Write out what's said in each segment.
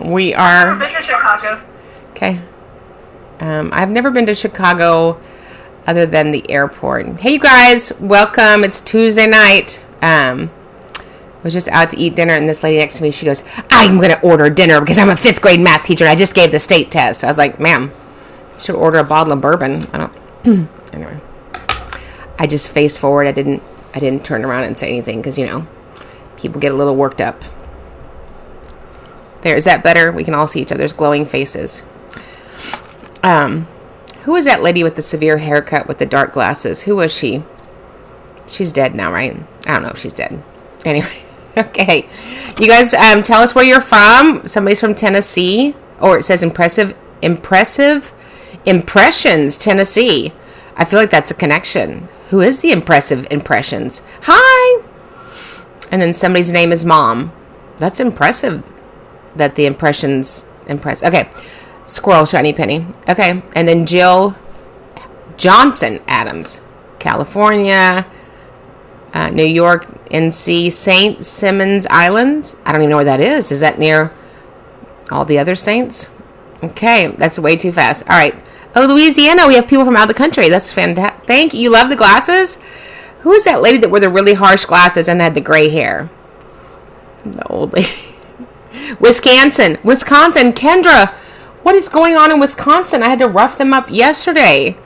We are. I've been to Chicago. Okay. I've never been to Chicago other than the airport. Hey, you guys. Welcome. It's Tuesday night. I was just out to eat dinner, and this lady next to me, she goes, I'm going to order dinner because I'm a 5th grade math teacher, and I just gave the state test. So I was like, ma'am, you should order a bottle of bourbon. I don't. Anyway. I just faced forward. I didn't turn around and say anything because, people get a little worked up. There, is that better? We can all see each other's glowing faces. Who was that lady with the severe haircut with the dark glasses? Who was she? She's dead now, right? I don't know if she's dead. Anyway, okay. You guys, tell us where you're from. Somebody's from Tennessee. Or it says impressive impressions, Tennessee. I feel like that's a connection. Who is the impressive impressions? Hi! And then somebody's name is Mom. That's impressive that the impressions impress. Okay. Squirrel, shiny penny. Okay. And then Jill Johnson Adams. California. New York, NC. St. Simons Island. I don't even know where that is. Is that near all the other saints? Okay. That's way too fast. All right. Oh, Louisiana. We have people from out of the country. That's fantastic. Thank you. You love the glasses? Who is that lady that wore the really harsh glasses and had the gray hair? The old lady. Wisconsin. Kendra. What is going on in Wisconsin? I had to rough them up yesterday.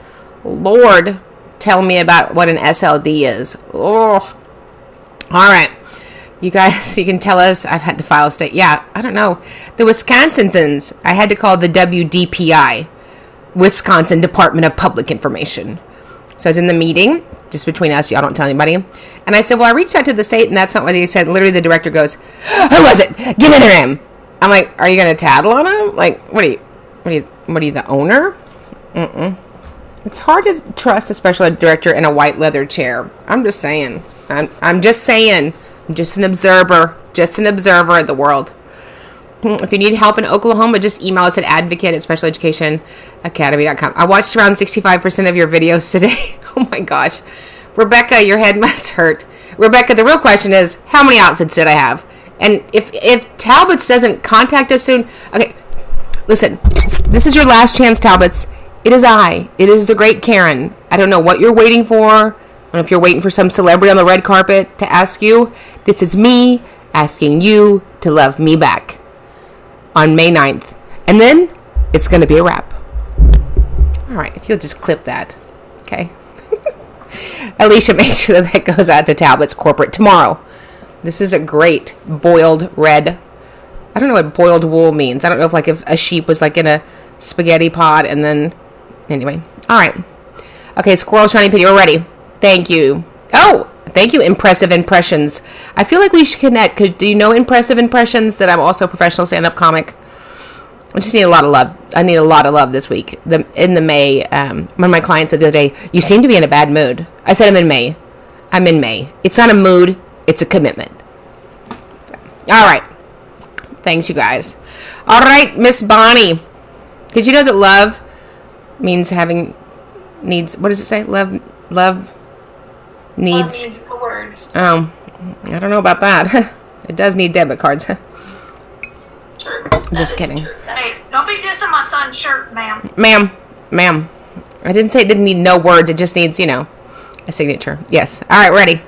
Lord, tell me about what an SLD is. Oh. All right. You guys, you can tell us. I've had to file a state. Yeah, I don't know. The Wisconsinians, I had to call the WDPI, Wisconsin Department of Public Information. So I was in the meeting, just between us, y'all don't tell anybody. And I said, well, I reached out to the state, and that's not what they said. Literally, the director goes, who was it? Give me their name. I'm like, are you going to tattle on him? Like, what are you, the owner? It's hard to trust a special ed director in a white leather chair. I'm just saying. I'm just saying. I'm just an observer. Just an observer of the world. If you need help in Oklahoma, just email us at advocate@specialeducationacademy.com. I watched around 65% of your videos today. Oh my gosh. Rebecca, your head must hurt. Rebecca, the real question is, how many outfits did I have? And if Talbots doesn't contact us soon, okay, listen, this is your last chance, Talbots. It is I. It is the great Karen. I don't know what you're waiting for. I don't know if you're waiting for some celebrity on the red carpet to ask you. This is me asking you to love me back on May 9th. And then it's going to be a wrap. All right, if you'll just clip that. Okay. Alicia, make sure that goes out to Talbot's corporate tomorrow. This is a great boiled red. I don't know what boiled wool means. I don't know if a sheep was in a spaghetti pot and then, anyway. All right. Okay, Squirrel Shiny Penny, we're ready. Thank you. Oh, thank you, Impressive Impressions. I feel like we should connect. Do you know Impressive Impressions? That I'm also a professional stand-up comic. I just need a lot of love. I need a lot of love this week. In the May, one of my clients said the other day, you seem to be in a bad mood. I said I'm in May. I'm in May. It's not a mood. It's a commitment. All right. Thanks, you guys. All right, Miss Bonnie. Did you know that love means having needs? What does it say? Love needs. Love needs the words. Oh, I don't know about that. It does need debit cards. True. Just kidding. True. Hey, don't be dissing my son's shirt, ma'am. Ma'am. I didn't say it didn't need no words. It just needs, a signature. Yes. All right, ready.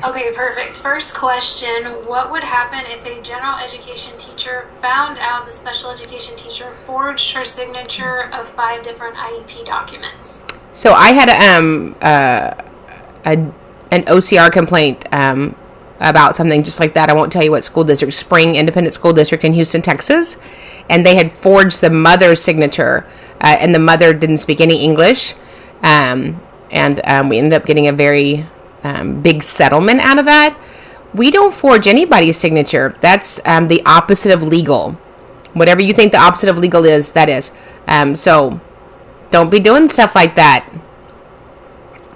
Okay, perfect. First question, what would happen if a general education teacher found out the special education teacher forged her signature of 5 different IEP documents? So I had an OCR complaint about something just like that. I won't tell you what school district, Spring Independent School District in Houston, Texas. And they had forged the mother's signature, and the mother didn't speak any English. And we ended up getting a very big settlement out of that. We don't forge anybody's signature. That's the opposite of legal. Whatever you think the opposite of legal is, that is. So don't be doing stuff like that.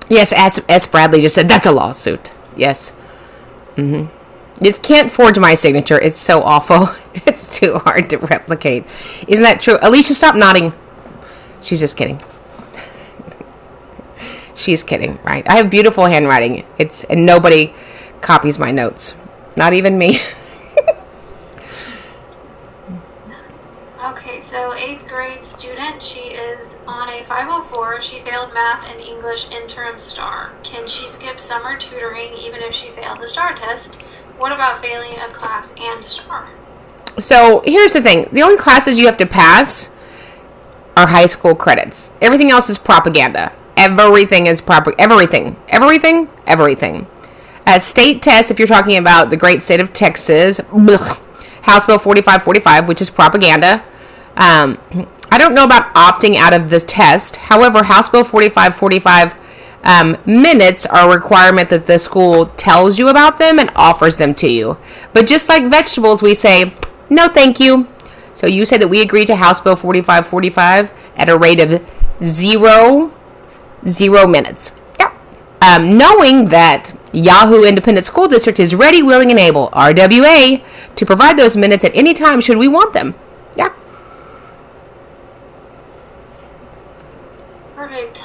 Yes, S. Bradley just said that's a lawsuit. Yes. You can't forge my signature. It's so awful. It's too hard to replicate. Isn't that true? Alicia, stop nodding. She's just kidding. She's kidding, right? I have beautiful handwriting. And nobody copies my notes. Not even me. grade student. She is on a 504. She failed math and English interim STAR. Can she skip summer tutoring even if she failed the STAR test? What about failing a class and STAR? So here's the thing. The only classes you have to pass are high school credits. Everything else is propaganda. Everything is everything. State tests, if you're talking about the great state of Texas, House Bill 4545, which is propaganda. I don't know about opting out of this test. However, House Bill 4545 minutes are a requirement that the school tells you about them and offers them to you. But just like vegetables, we say, no, thank you. So you say that we agree to House Bill 4545 at a rate of zero minutes. Yeah. Knowing that Yahoo Independent School District is ready, willing, and able, RWA, to provide those minutes at any time should we want them. Yeah. Perfect.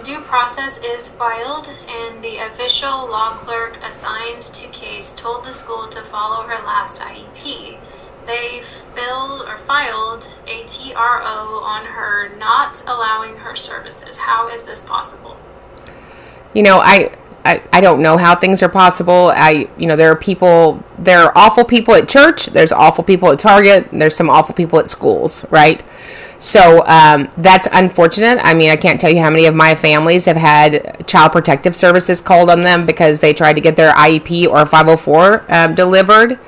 Due process is filed, and the official law clerk assigned to case told the school to follow her last IEP. They filed a TRO on her, not allowing her services. How is this possible? You know, I don't know how things are possible. There are awful people at church, there's awful people at Target, and there's some awful people at schools, right? So that's unfortunate. I mean, I can't tell you how many of my families have had Child Protective Services called on them because they tried to get their IEP or 504 delivered.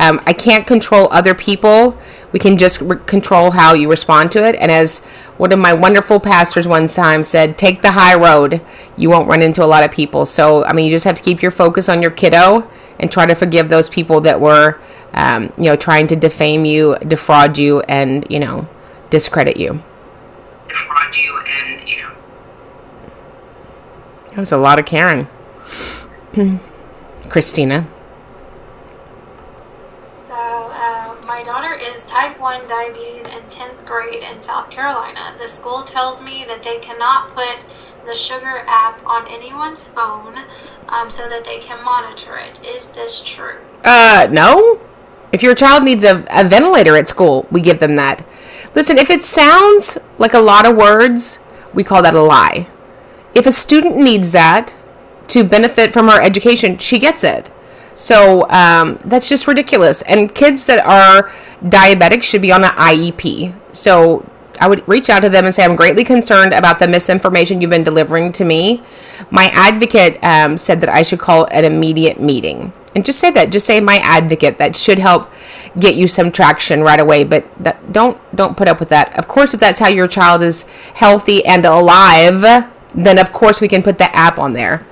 I can't control other people. We can just control how you respond to it. And as one of my wonderful pastors one time said, take the high road. You won't run into a lot of people. So, I mean, you just have to keep your focus on your kiddo and try to forgive those people that were, trying to defame you, defraud you, and, discredit you. That was a lot of Karen. Christina. My daughter is type 1 diabetes in 10th grade in South Carolina. The school tells me that they cannot put the sugar app on anyone's phone so that they can monitor it. Is this true? No. If your child needs a ventilator at school, we give them that. Listen, if it sounds like a lot of words, we call that a lie. If a student needs that to benefit from her education, she gets it. So that's just ridiculous. And kids that are diabetic should be on an IEP. So I would reach out to them and say, I'm greatly concerned about the misinformation you've been delivering to me. My advocate said that I should call an immediate meeting. And just say that. Just say my advocate. That should help get you some traction right away. But don't put up with that. Of course, if that's how your child is healthy and alive, then of course we can put the app on there.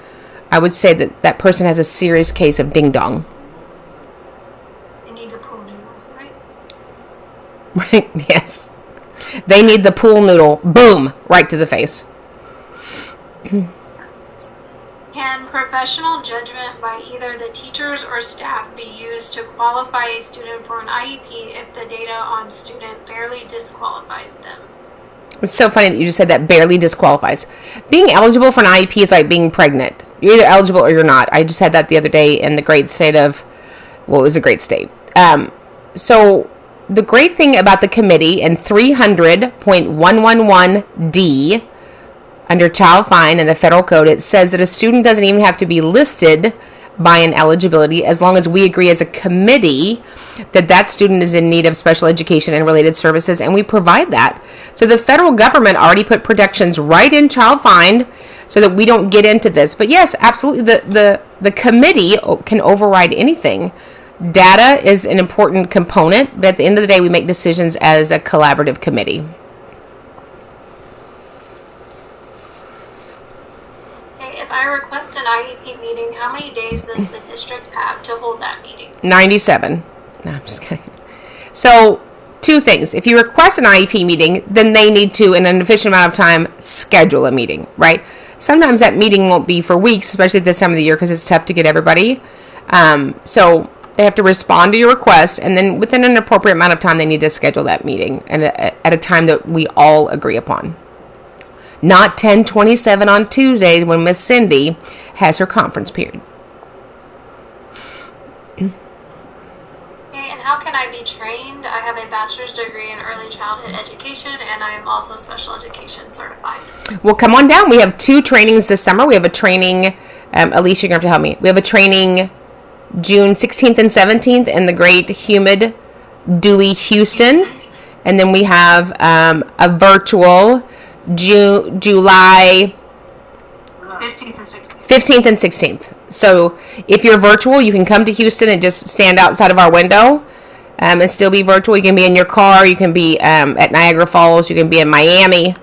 I would say that person has a serious case of ding dong. It needs a pool noodle, right? Right, yes. They need the pool noodle. Boom, right to the face. Can professional judgment by either the teachers or staff be used to qualify a student for an IEP if the data on student barely disqualifies them? It's so funny that you just said that barely disqualifies. Being eligible for an IEP is like being pregnant. You're either eligible or you're not. I just had that the other day in the great state of, well, it was a great state. So the great thing about the committee in 300.111D under child fine in the federal code, it says that a student doesn't even have to be listed by an eligibility as long as we agree as a committee that student is in need of special education and related services, and we provide that. So the federal government already put protections right in child find so that we don't get into this. But yes, absolutely, the committee can override anything. Data is an important component, but at the end of the day, we make decisions as a collaborative committee. If I request an IEP meeting, how many days does the district have to hold that meeting? 97. No, I'm just kidding. So, two things. If you request an IEP meeting, then they need to, in an efficient amount of time, schedule a meeting, right? Sometimes that meeting won't be for weeks, especially at this time of the year, because it's tough to get everybody. So they have to respond to your request, and then within an appropriate amount of time, they need to schedule that meeting and at a time that we all agree upon. Not 10:27 on Tuesday when Miss Cindy has her conference period. And how can I be trained? I have a bachelor's degree in early childhood education, and I am also special education certified. Well, come on down. We have 2 trainings this summer. We have a training, Alicia, you're going to have to help me. We have a training June 16th and 17th in the great, humid, dewy Houston. And then we have a virtual July 15th and 16th. So if you're virtual, you can come to Houston and just stand outside of our window and still be virtual. You can be in your car. You can be at Niagara Falls. You can be in Miami.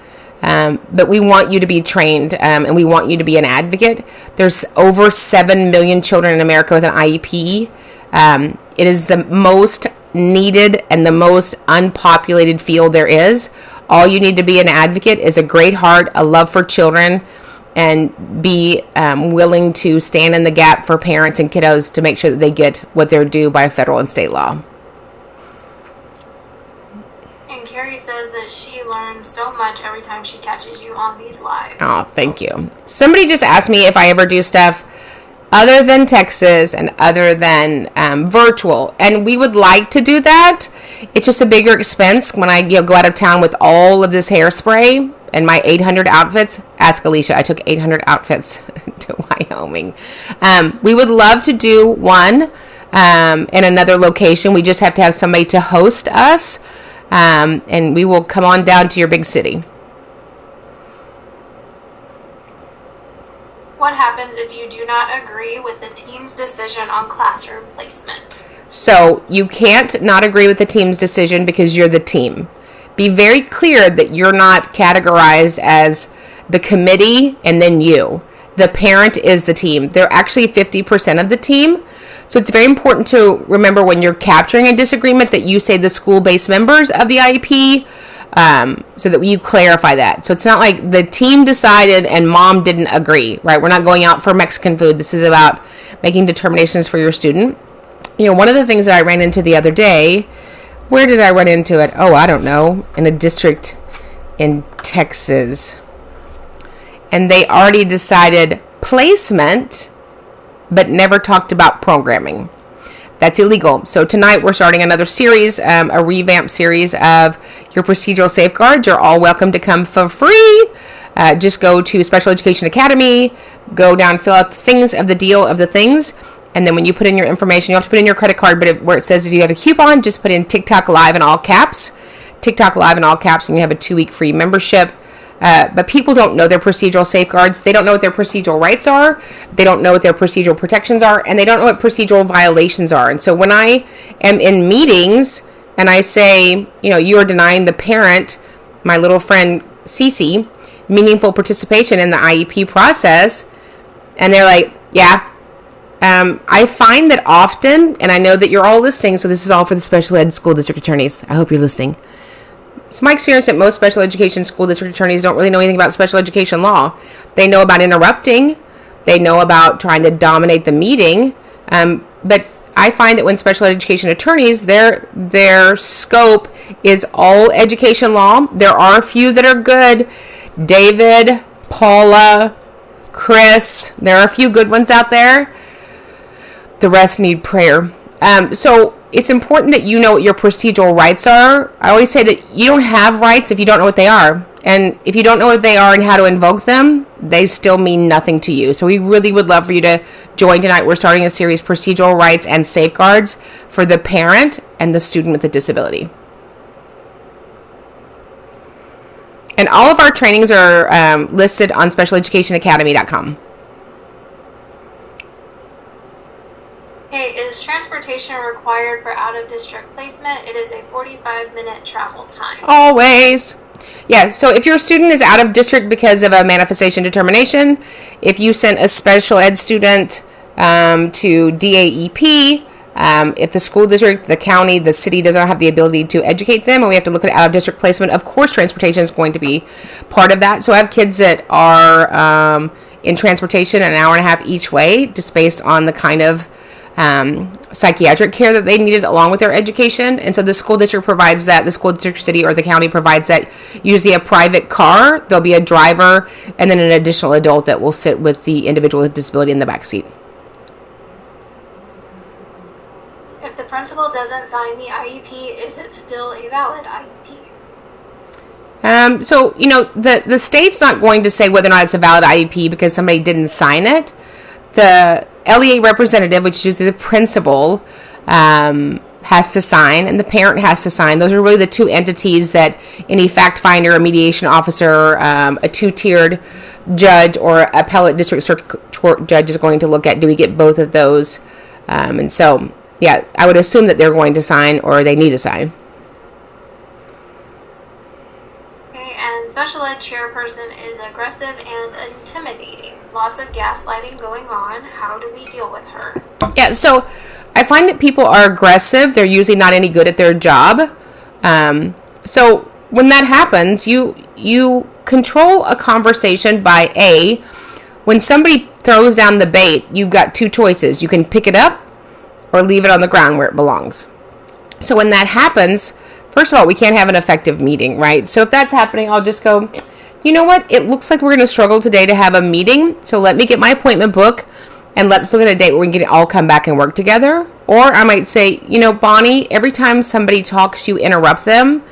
But we want you to be trained, and we want you to be an advocate. There's over 7 million children in America with an IEP. It is the most needed and the most unpopulated field there is. All you need to be an advocate is a great heart, a love for children, and be willing to stand in the gap for parents and kiddos to make sure that they get what they're due by federal and state law. And Carrie says that she learns so much every time she catches you on these lives. Oh, thank you. Somebody just asked me if I ever do stuff other than Texas and other than virtual, and we would like to do that. It's just a bigger expense when I go out of town with all of this hairspray and my 800 outfits. Ask Alicia. I took 800 outfits to Wyoming. We would love to do one in another location. We just have to have somebody to host us, and we will come on down to your big city. What happens if you do not agree with the team's decision on classroom placement? So you can't not agree with the team's decision because you're the team. Be very clear that you're not categorized as the committee and then you. The parent is the team. They're actually 50% of the team. So it's very important to remember when you're capturing a disagreement that you say the school-based members of the IEP, so that you clarify that. So it's not like the team decided and mom didn't agree, right? We're not going out for Mexican food. This is about making determinations for your student. One of the things that I ran into the other day, where did I run into it? Oh, I don't know. In a district in Texas. And they already decided placement, but never talked about programming. That's illegal. So tonight we're starting another series, a revamped series of your procedural safeguards. You're all welcome to come for free. Just go to Special Education Academy, go down, fill out the things of the deal of the things. And then when you put in your information, you have to put in your credit card, but where it says if you have a coupon, just put in TikTok Live in all caps. TikTok Live in all caps, and you have a 2-week free membership. But people don't know their procedural safeguards. They don't know what their procedural rights are. They don't know what their procedural protections are. And they don't know what procedural violations are. And so when I am in meetings and I say, you are denying the parent, my little friend Cece, meaningful participation in the IEP process, and they're like, yeah. I find that often, and I know that you're all listening, so this is all for the special ed school district attorneys. I hope you're listening. It's my experience that most special education school district attorneys don't really know anything about special education law. They know about interrupting. They know about trying to dominate the meeting. But I find that when special education attorneys, their scope is all education law. There are a few that are good. David, Paula, Chris. There are a few good ones out there. The rest need prayer. So it's important that you know what your procedural rights are. I always say that you don't have rights if you don't know what they are. And if you don't know what they are and how to invoke them, they still mean nothing to you. So we really would love for you to join tonight. We're starting a series, Procedural Rights and Safeguards for the parent and the student with a disability. And all of our trainings are listed on specialeducationacademy.com. Hey, is transportation required for out-of-district placement? It is a 45-minute travel time. Always. Yeah, so if your student is out of district because of a manifestation determination, if you sent a special ed student to DAEP, if the school district, the county, the city doesn't have the ability to educate them, and we have to look at out-of-district placement, of course transportation is going to be part of that. So I have kids that are in transportation an hour and a half each way, just based on the kind of psychiatric care that they needed along with their education. And so the school district provides that. The school district, city, or the county provides that. Usually a private car, there'll be a driver, and then an additional adult that will sit with the individual with disability in the back seat. If the principal doesn't sign the IEP, is it still a valid IEP? So, the state's not going to say whether or not it's a valid IEP because somebody didn't sign it. The LEA representative, which is usually the principal, has to sign, and the parent has to sign. Those are really the two entities that any fact finder, a mediation officer, a two-tiered judge, or appellate district circuit court judge is going to look at. Do we get both of those? And so, yeah, I would assume that they're going to sign, or they need to sign. And special ed chairperson is aggressive and intimidating. Lots of gaslighting going on. How do we deal with her? Yeah, so I find that people are aggressive. They're usually not any good at their job. So when that happens, you control a conversation by when somebody throws down the bait, you've got two choices. You can pick it up or leave it on the ground where it belongs. So when that happens, first of all, we can't have an effective meeting, right? So if that's happening, I'll just go, you know what? It looks like we're going to struggle today to have a meeting. So let me get my appointment book and let's look at a date where we can all come back and work together. Or I might say, Bonnie, every time somebody talks, you interrupt them.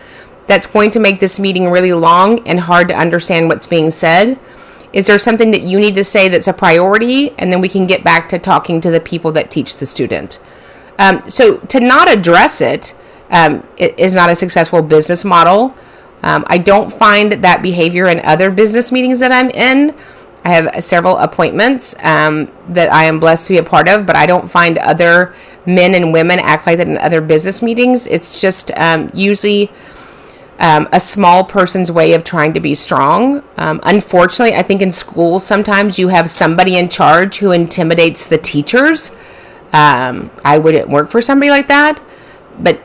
That's going to make this meeting really long and hard to understand what's being said. Is there something that you need to say that's a priority? And then we can get back to talking to the people that teach the student. So to not address it is not a successful business model. I don't find that behavior in other business meetings that I'm in. I have several appointments that I am blessed to be a part of, but I don't find other men and women act like that in other business meetings. It's just usually a small person's way of trying to be strong. Unfortunately, I think in schools sometimes you have somebody in charge who intimidates the teachers. I wouldn't work for somebody like that, but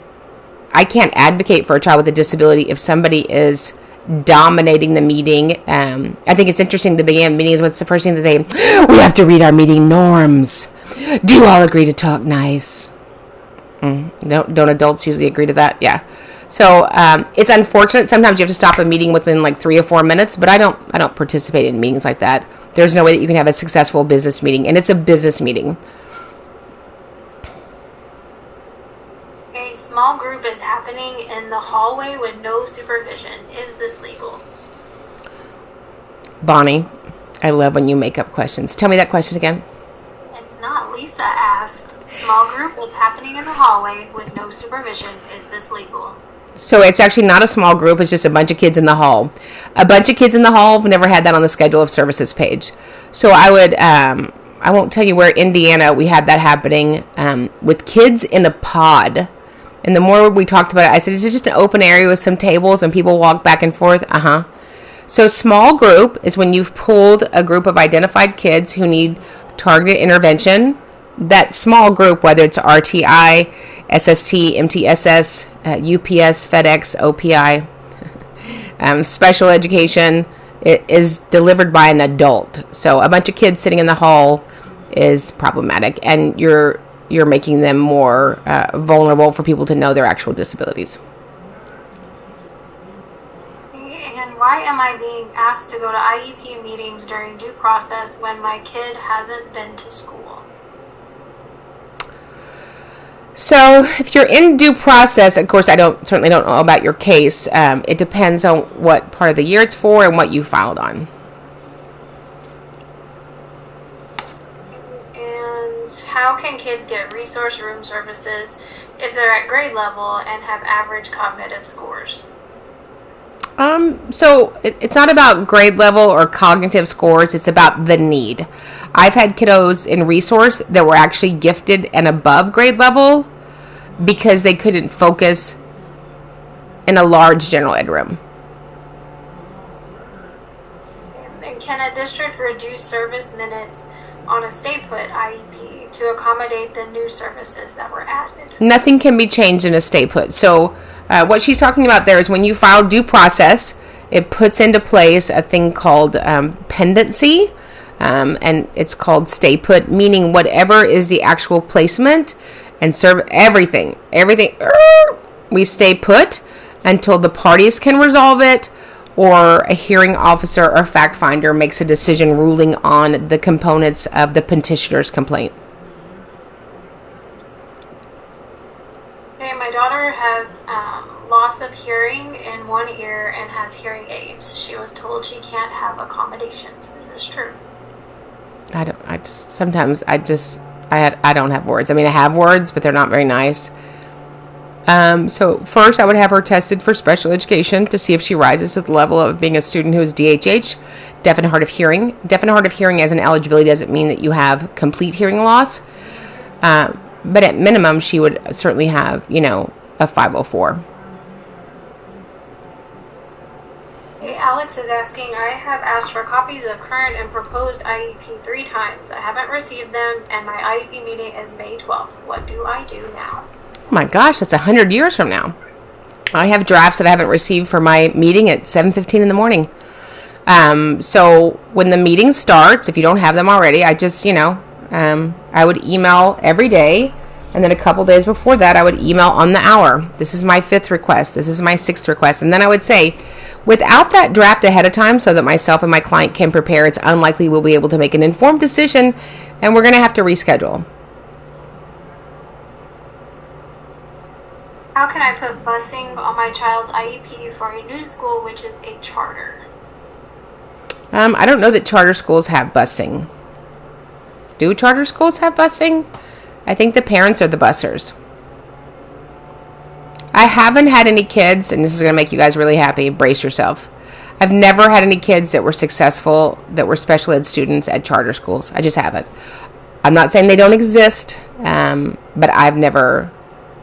I can't advocate for a child with a disability if somebody is dominating the meeting. I think it's interesting at the beginning of meetings, what's the first thing that we have to read our meeting norms. Do you all agree to talk nice? Don't adults usually agree to that? Yeah. So it's unfortunate. Sometimes you have to stop a meeting within like 3 or 4 minutes, but I don't participate in meetings like that. There's no way that you can have a successful business meeting, and it's a business meeting. A small group is happening in the hallway with no supervision. Is this legal? Bonnie, I love when you make up questions. Tell me that question again. It's not. Lisa asked. Small group is happening in the hallway with no supervision. Is this legal? So it's actually not a small group. It's just a bunch of kids in the hall. A bunch of kids in the hall. We've never had that on the schedule of services page. So I would, I won't tell you where Indiana we had that happening with kids in a pod. And the more we talked about it, I said, this is just an open area with some tables and people walk back and forth. So small group is when you've pulled a group of identified kids who need targeted intervention. That small group, whether it's RTI, SST, MTSS, UPS, FedEx, OPI, special education, it is delivered by an adult. So a bunch of kids sitting in the hall is problematic, and you're making them more vulnerable for people to know their actual disabilities. And why am I being asked to go to IEP meetings during due process when my kid hasn't been to school? So if you're in due process, of course, I certainly don't know about your case. It depends on what part of the year it's for and what you filed on. And how can kids get resource room services if they're at grade level and have average cognitive scores? So it's not about grade level or cognitive scores. It's about the need. I've had kiddos in resource that were actually gifted and above grade level because they couldn't focus in a large general ed room. And can a district reduce service minutes on a stay put IEP to accommodate the new services that were added? Nothing can be changed in a stay put. So what she's talking about there is when you file due process, it puts into place a thing called pendency, and it's called stay put, meaning whatever is the actual placement and serve everything, we stay put until the parties can resolve it, or a hearing officer or fact finder makes a decision ruling on the components of the petitioner's complaint. daughter has loss of hearing in one ear and has hearing aids. She was told she can't have accommodations. Is this true? I don't have words. I mean, I have words, but they're not very nice. So first I would have her tested for special education to see if she rises to the level of being a student who is DHH, deaf and hard of hearing. Deaf and hard of hearing as an eligibility doesn't mean that you have complete hearing loss. But at minimum, she would certainly have, a 504. Alex is asking, I have asked for copies of current and proposed IEP 3 times. I haven't received them, and my IEP meeting is May 12th. What do I do now? Oh my gosh, that's 100 years from now. I have drafts that I haven't received for my meeting at 7:15 in the morning. So when the meeting starts, if you don't have them already, I just, I would email every day. And then a couple days before that, I would email on the hour. This is my 5th request. This is my 6th request. And then I would say, without that draft ahead of time so that myself and my client can prepare, it's unlikely we'll be able to make an informed decision, and we're going to have to reschedule. How can I put busing on my child's IEP for a new school, which is a charter? I don't know that charter schools have busing. Do charter schools have busing? I think the parents are the bussers. I haven't had any kids, and this is going to make you guys really happy. Brace yourself. I've never had any kids that were successful, that were special ed students at charter schools. I just haven't. I'm not saying they don't exist, but I've never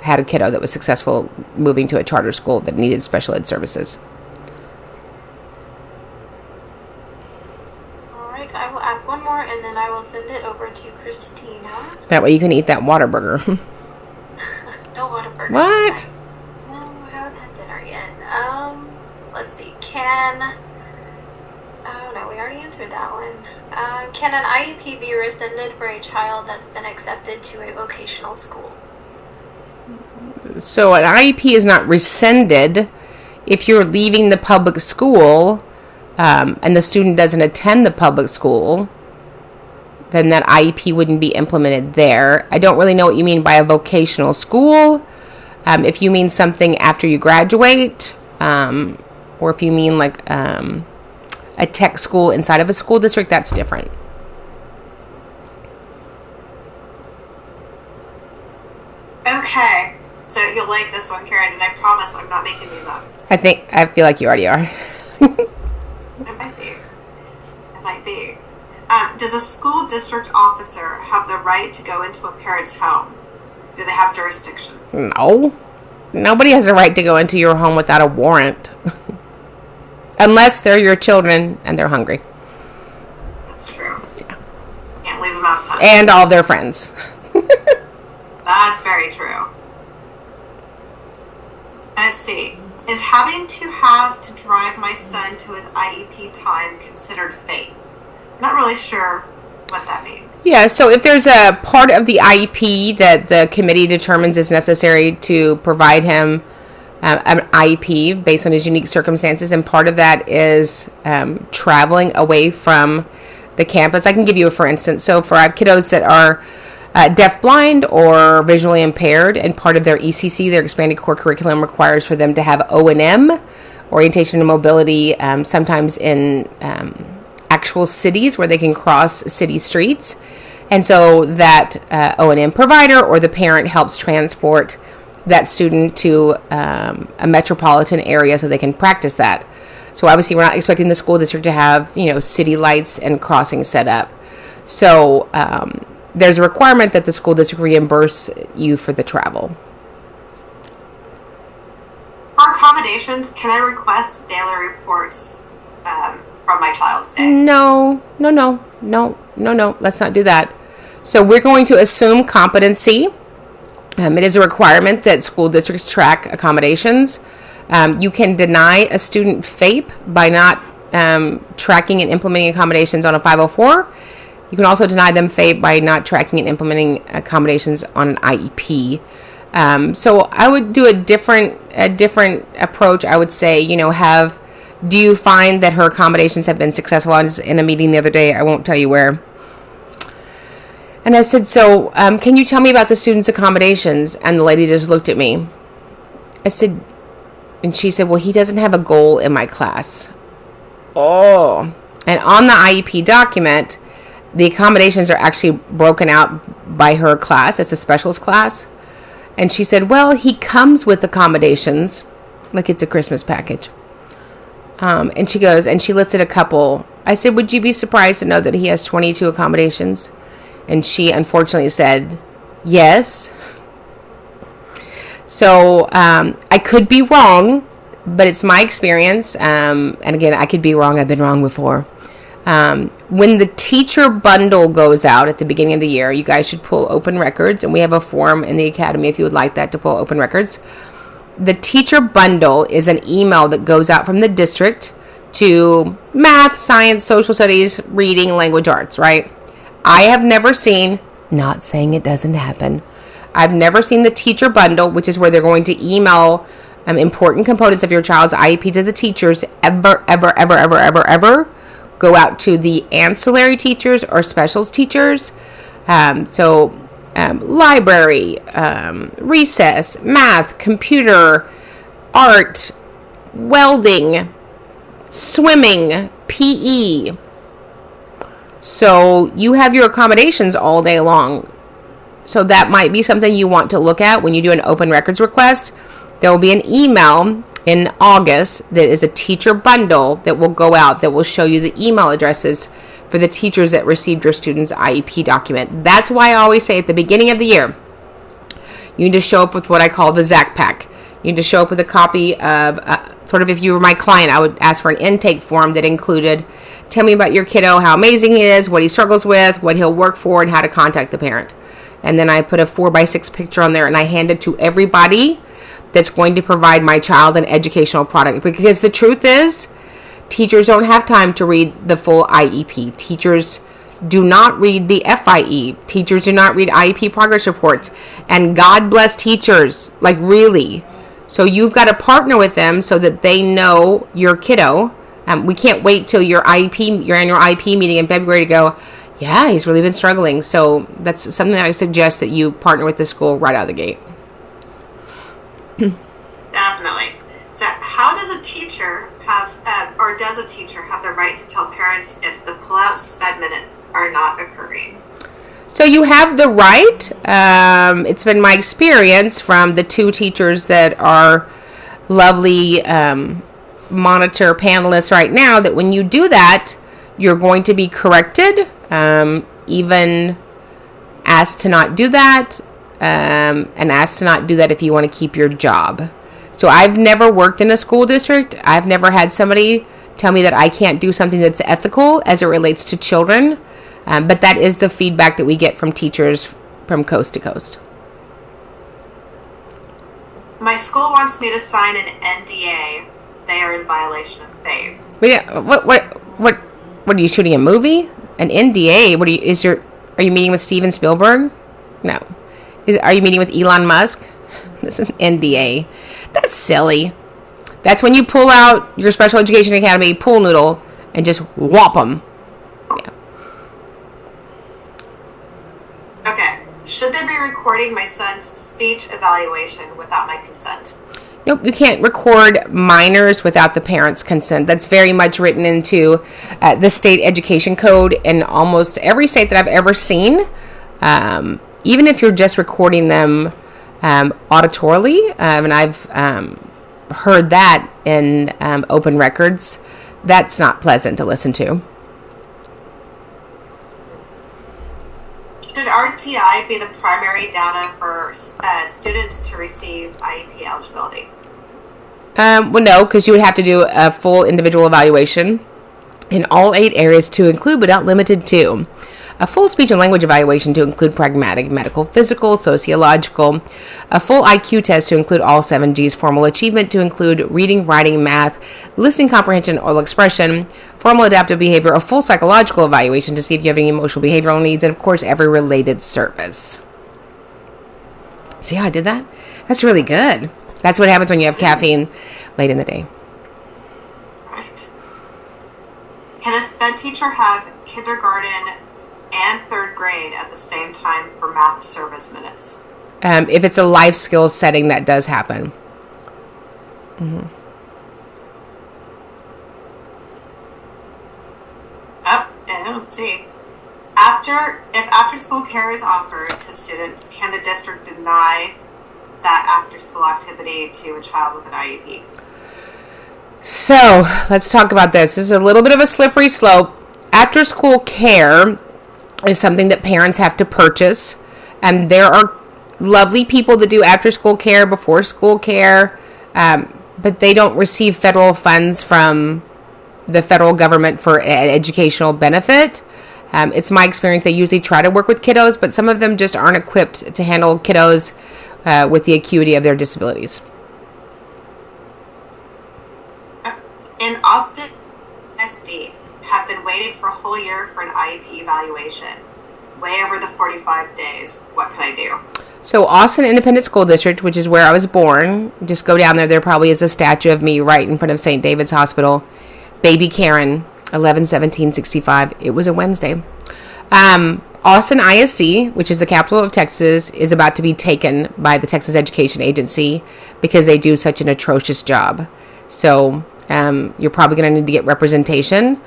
had a kiddo that was successful moving to a charter school that needed special ed services. I will ask one more, and then I will send it over to Christina. That way you can eat that Whataburger. No Whataburger. What? No, I haven't had dinner yet. Let's see. Oh no, we already answered that one. Can an IEP be rescinded for a child that's been accepted to a vocational school? So an IEP is not rescinded if you're leaving the public school. And the student doesn't attend the public school, then that IEP wouldn't be implemented there. I don't really know what you mean by a vocational school. If you mean something after you graduate, or if you mean like a tech school inside of a school district, that's different. Okay, so you'll like this one, Karen, and I promise I'm not making these up. I feel like you already are. It might be. Does a school district officer have the right to go into a parent's home? Do they have jurisdiction? No. Nobody has a right to go into your home without a warrant. Unless they're your children and they're hungry. That's true. Yeah. Can't leave them outside. And all their friends. That's very true. Let's see. Is having to drive my son to his IEP time considered fate? Not really sure what that means. Yeah, so if there's a part of the IEP that the committee determines is necessary to provide him an IEP based on his unique circumstances, and part of that is traveling away from the campus. I can give you a for instance. So for kiddos that are deaf-blind or visually impaired, and part of their ECC, their expanded core curriculum, requires for them to have O&M, orientation and mobility, sometimes in actual cities where they can cross city streets. And so that O&M provider or the parent helps transport that student to a metropolitan area so they can practice that. So obviously we're not expecting the school district to have, city lights and crossings set up. So there's a requirement that the school district reimburse you for the travel. For accommodations, can I request daily reports from my child's day? No. Let's not do that. So we're going to assume competency. It is a requirement that school districts track accommodations. You can deny a student FAPE by not tracking and implementing accommodations on a 504. You can also deny them FAPE by not tracking and implementing accommodations on an IEP. So I would do a different approach. I would say, do you find that her accommodations have been successful? I was in a meeting the other day. I won't tell you where. And I said, so can you tell me about the students' accommodations? And the lady just looked at me. I said, and she said, well, he doesn't have a goal in my class. Oh. And on the IEP document, the accommodations are actually broken out by her class. It's a specials class. And she said, well, he comes with accommodations, like it's a Christmas package. And she goes, and she listed a couple. I said, would you be surprised to know that he has 22 accommodations? And she unfortunately said, yes. So I could be wrong, but it's my experience. And again, I could be wrong. I've been wrong before. When the teacher bundle goes out at the beginning of the year, you guys should pull open records. And we have a form in the academy if you would like that to pull open records. The teacher bundle is an email that goes out from the district to math, science, social studies, reading, language arts, right? I have never seen, not saying it doesn't happen, I've never seen the teacher bundle, which is where they're going to email important components of your child's IEP to the teachers, ever go out to the ancillary teachers or specials teachers. Library, recess, math, computer, art, welding, swimming, PE. So you have your accommodations all day long. So that might be something you want to look at when you do an open records request. There will be an email in August that is a teacher bundle that will go out that will show you the email addresses for the teachers that received your student's IEP document. That's why I always say at the beginning of the year, you need to show up with what I call the Zach Pack. You need to show up with a copy of, sort of if you were my client, I would ask for an intake form that included, tell me about your kiddo, how amazing he is, what he struggles with, what he'll work for, and how to contact the parent. And then I put a 4x6 picture on there and I hand it to everybody that's going to provide my child an educational product. Because the truth is, teachers don't have time to read the full IEP. Teachers do not read the FIE. Teachers do not read IEP progress reports. And God bless teachers, like really. So you've got to partner with them so that they know your kiddo. We can't wait till your IEP, your annual IEP meeting in February to go, yeah, he's really been struggling. So that's something that I suggest that you partner with the school right out of the gate. Definitely. So how does a teacher does a teacher have the right to tell parents if the pull-out SPED minutes are not occurring? So you have the right. It's been my experience from the two teachers that are lovely monitor panelists right now that when you do that, you're going to be corrected, even asked to not do that, and asked to not do that if you want to keep your job. So I've never worked in a school district. I've never had somebody tell me that I can't do something that's ethical as it relates to children. But that is the feedback that we get from teachers from coast to coast. My school wants me to sign an NDA. They are in violation of FAPE. What are you shooting a movie? An NDA? Are you meeting with Steven Spielberg? No. Are you meeting with Elon Musk? This is an NDA. That's silly. That's when you pull out your Special Education Academy pool noodle and just whop them. Yeah. Okay. Should they be recording my son's speech evaluation without my consent? Nope, you can't record minors without the parents' consent. That's very much written into the state education code in almost every state that I've ever seen. Even if you're just recording them auditorily, and I've heard that in open records, that's not pleasant to listen to. Should RTI be the primary data for students to receive IEP eligibility? Well, no, because you would have to do a full individual evaluation in all 8 areas to include, but not limited to, a full speech and language evaluation to include pragmatic, medical, physical, sociological, a full IQ test to include all 7 Gs, formal achievement to include reading, writing, math, listening comprehension, oral expression, formal adaptive behavior, a full psychological evaluation to see if you have any emotional behavioral needs, and of course, every related service. See how I did that? That's really good. That's what happens when you have caffeine late in the day. Right. Can a SPED teacher have kindergarten and 3rd grade at the same time for math service minutes? If it's a life skills setting, that does happen. Oh, and let's see. If after-school care is offered to students, can the district deny that after-school activity to a child with an IEP? So let's talk about this. This is a little bit of a slippery slope. After-school care is something that parents have to purchase, and there are lovely people that do after-school care, before-school care, but they don't receive federal funds from the federal government for an educational benefit. It's my experience they usually try to work with kiddos, but some of them just aren't equipped to handle kiddos with the acuity of their disabilities. In Austin, SD have been waiting for a whole year for an IEP evaluation. Way over the 45 days. What can I do? So Austin Independent School District, which is where I was born, just go down there. There probably is a statue of me right in front of St. David's Hospital. Baby Karen, 11/17/65. It was a Wednesday. Austin ISD, which is the capital of Texas, is about to be taken by the Texas Education Agency because they do such an atrocious job. So you're probably going to need to get representation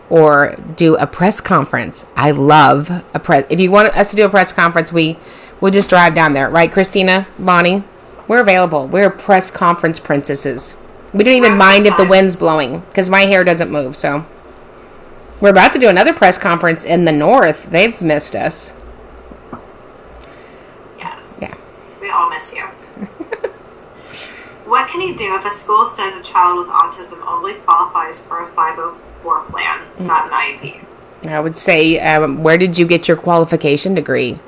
or do a press conference. I love a press. If you want us to do a press conference, we'll just drive down there. Right, Christina, Bonnie? We're available. We're press conference princesses. We don't even mind if the wind's blowing because my hair doesn't move. So we're about to do another press conference in the north. They've missed us. Yes. Yeah. We all miss you. What can you do if a school says a child with autism only qualifies for a 504 plan, not an IEP? I would say, where did you get your qualification degree?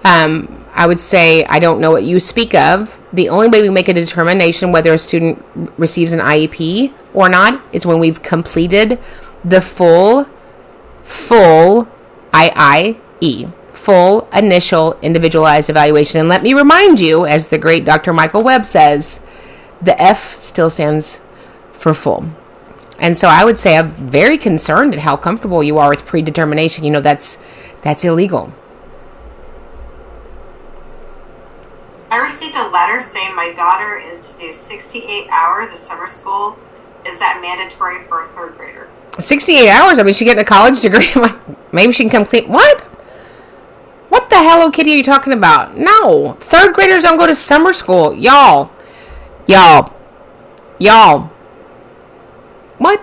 I would say, I don't know what you speak of. The only way we make a determination whether a student receives an IEP or not is when we've completed the full IIE, full initial individualized evaluation. And let me remind you, as the great Dr. Michael Webb says, the F still stands for full. And so I would say I'm very concerned at how comfortable you are with predetermination. You know, that's illegal. I received a letter saying my daughter is to do 68 hours of summer school. Is that mandatory for a third grader? 68 hours? I mean, she getting a college degree. Maybe she can complete... What? What the Hello Kitty are you talking about? No. Third graders don't go to summer school. Y'all. What?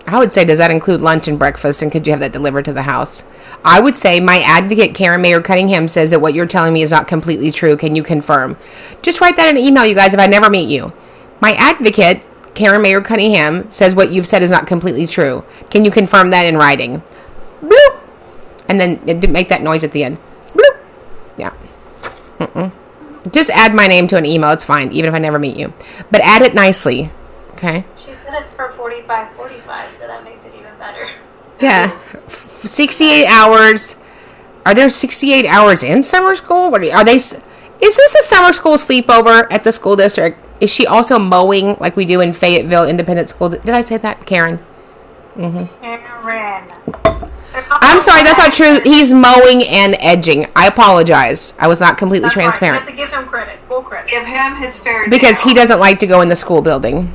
I would say, does that include lunch and breakfast? And could you have that delivered to the house? I would say my advocate, Karen Mayer Cunningham, says that what you're telling me is not completely true. Can you confirm? Just write that in an email, you guys, if I never meet you. My advocate, Karen Mayer Cunningham, says what you've said is not completely true. Can you confirm that in writing? Bloop. And then make that noise at the end. Bloop. Yeah. Just add my name to an email. It's fine, even if I never meet you. But add it nicely. Okay? She said it's for 45, so that makes it even better. Yeah. 68 hours. Are there 68 hours in summer school? Are they? Is this a summer school sleepover at the school district? Is she also mowing like we do in Fayetteville Independent School? Did I say that, Karen? Karen. I'm sorry, that's not true. He's mowing and edging. I apologize. I was not completely transparent. Right. You have to give him credit, full credit. Give him his fair Because due. he doesn't like to go in the school building.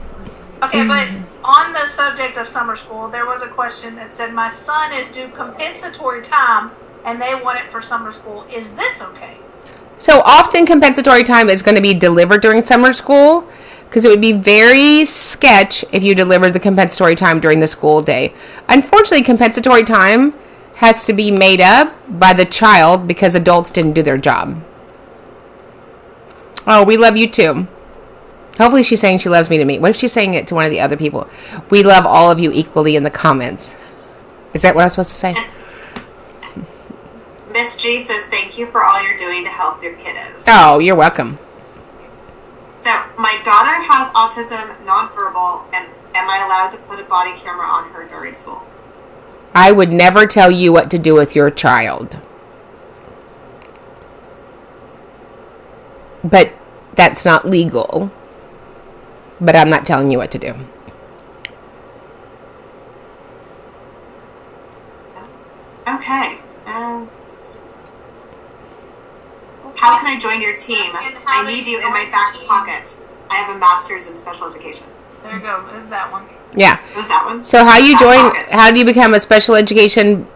Okay, but on the subject of summer school, there was a question that said, my son is due compensatory time and they want it for summer school. Is this okay? So often compensatory time is going to be delivered during summer school because it would be very sketch if you delivered the compensatory time during the school day. Unfortunately, compensatory time has to be made up by the child because adults didn't do their job. Oh, we love you too. Hopefully she's saying she loves me to me. What if she's saying it to one of the other people? We love all of you equally in the comments. Is that what I was supposed to say? Miss G says, thank you for all you're doing to help your kiddos. Oh, you're welcome. So, my daughter has autism, nonverbal, and am I allowed to put a body camera on her during school? I would never tell you what to do with your child. But that's not legal. But I'm not telling you what to do. Okay. How can I join your team? I need you in my back pocket. I have a master's in special education. There you go. There's that one. Yeah. It was that one. So how do Pockets. you become a special education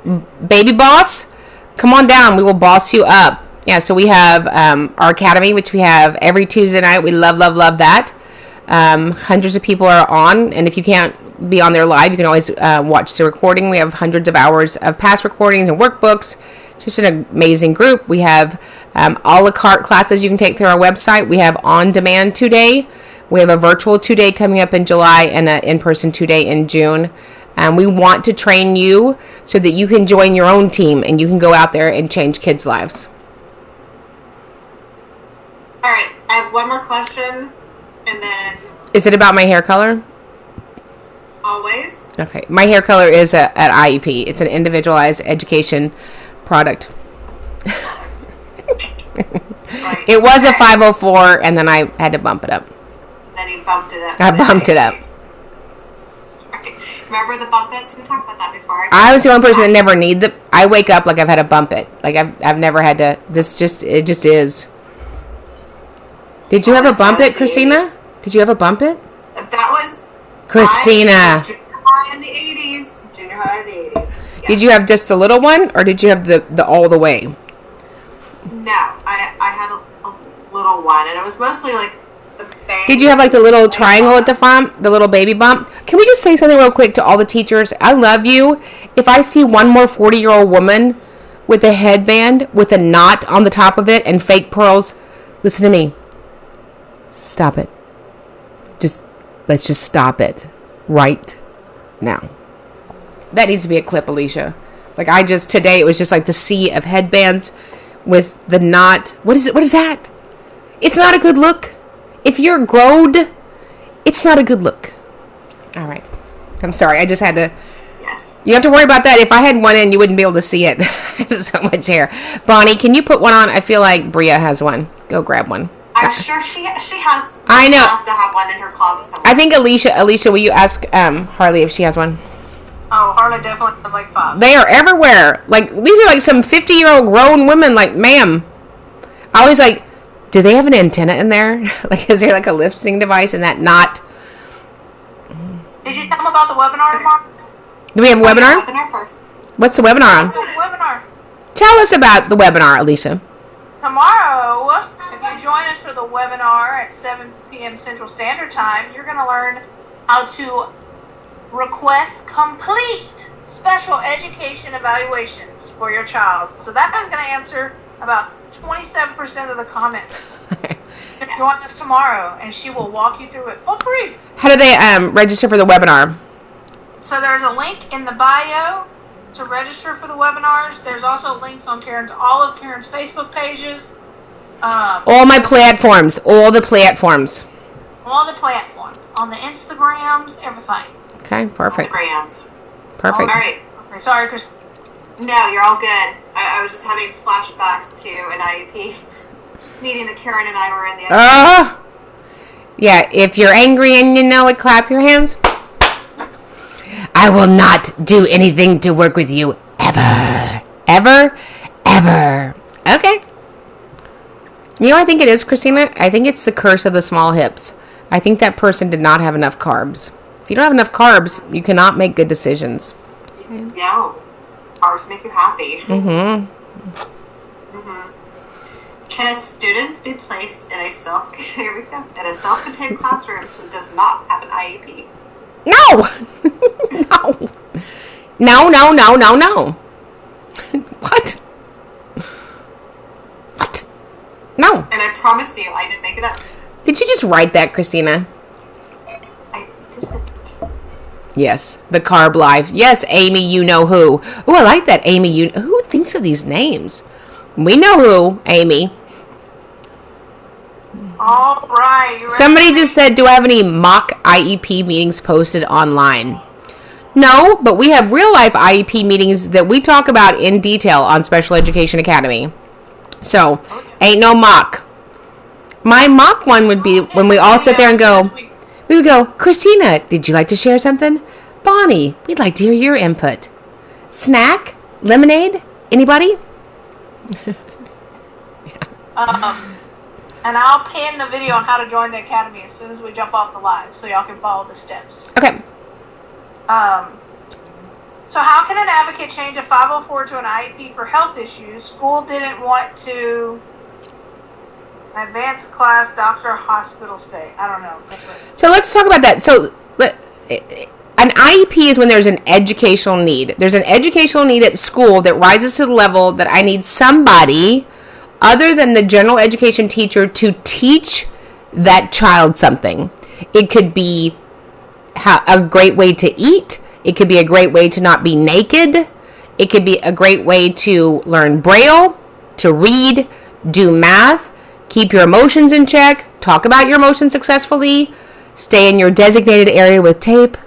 baby boss? Come on down. We will boss you up. Yeah, so we have our academy, which we have every Tuesday night. We love, love, love that. Hundreds of people are on, and if you can't be on there live, you can always watch the recording. We have hundreds of hours of past recordings and workbooks. It's just an amazing group. We have a la carte classes you can take through our website. We have on-demand 2-day. We have a virtual 2-day coming up in July and an in-person 2-day in June. We want to train you so that you can join your own team and you can go out there and change kids' lives. All right, I have one more question, and then Is it about my hair color? always. Okay. My hair color is an IEP. It's an individualized education product. Right. It was a 504, and then I had to bump it up. Then you bumped it up. I bumped it up. Right. Remember the bump its? We talked about that before. I was the only person that never need the. I wake up like I've had to bump it. Like I've never had to. It just is. Did you have a bump it, Christina? Did you have a bump it? That was Christina. Junior high in the 80s. Junior high in the 80s. Yeah. Did you have just the little one, or did you have the all the way? No, I had a little one, and it was mostly like the bangs. Did you have like the little triangle at the front, the little baby bump? Can we just say something real quick to all the teachers? I love you. If I see one more 40-year-old woman with a headband with a knot on the top of it and fake pearls, listen to me. Stop it. Let's just stop it right now. That needs to be a clip, Alicia. Like today it was just like the sea of headbands with the knot. What is it? What is that? It's not a good look. If you're growed, it's not a good look. All right. I'm sorry. I just had to. Yes. You don't have to worry about that. If I had one in, you wouldn't be able to see it. I have so much hair. Bonnie, can you put one on? I feel like Bria has one. Go grab one. I'm sure she has. I know. She has to have one in her closet somewhere. I think Alicia, will you ask Harley if she has one? Oh, Harley definitely has like 5. They are everywhere. Like, these are like some 50-year-old grown women. Like, ma'am. I always like, do they have an antenna in there? Like, is there like a listening device in that knot? Did you tell them about the webinar tomorrow? Do we have a webinar? Webinar first. What's the webinar on? Webinar. Tell us about the webinar, Alicia. Tomorrow, if you join us for the webinar at 7 p.m. Central Standard Time, you're going to learn how to request complete special education evaluations for your child. So that is going to answer about 27% of the comments. Join us tomorrow, and she will walk you through it for free. How do they register for the webinar? So there's a link in the bio to register for the webinars. There's also links on all of Karen's Facebook pages. All my platforms. All the platforms. All the platforms. On the Instagrams, everything. Okay, perfect. Grams. Perfect. All right. Okay, sorry, Chris. No, you're all good. I was just having flashbacks to an IEP meeting that Karen and I were in the other Yeah, if you're angry and you know it, clap your hands. I will not do anything to work with you ever. Ever. Ever. Okay. You know what I think it is, Christina? I think it's the curse of the small hips. I think that person did not have enough carbs. If you don't have enough carbs, you cannot make good decisions. No. Carbs make you happy. Mm-hmm. Can a student be placed in a self-contained classroom who does not have an IEP? No! No. What? What? No. And I promise you, I didn't make it up. Did you just write that, Christina? I didn't. Yes. The carb life. Yes, Amy, you know who. Oh, I like that, Amy. Who thinks of these names? We know who, Amy. All right. You ready? Somebody just said, do I have any mock IEP meetings posted online? No, but we have real life IEP meetings that we talk about in detail on Special Education Academy. So, ain't no mock. My mock one would be when we all sit there and go, we would go, Christina, did you like to share something? Bonnie, we'd like to hear your input. Snack? Lemonade? Anybody? And I'll pin the video on how to join the academy as soon as we jump off the live, so y'all can follow the steps. Okay. So how can an advocate change a 504 to an IEP for health issues? School didn't want to advance class, doctor, hospital stay. I don't know. That's what it says. So let's talk about that. So an IEP is when there's an educational need. There's an educational need at school that rises to the level that I need somebody other than the general education teacher to teach that child something. It could be a great way to eat. It could be a great way to not be naked. It could be a great way to learn Braille, to read, do math, keep your emotions in check, talk about your emotions successfully, stay in your designated area with tape.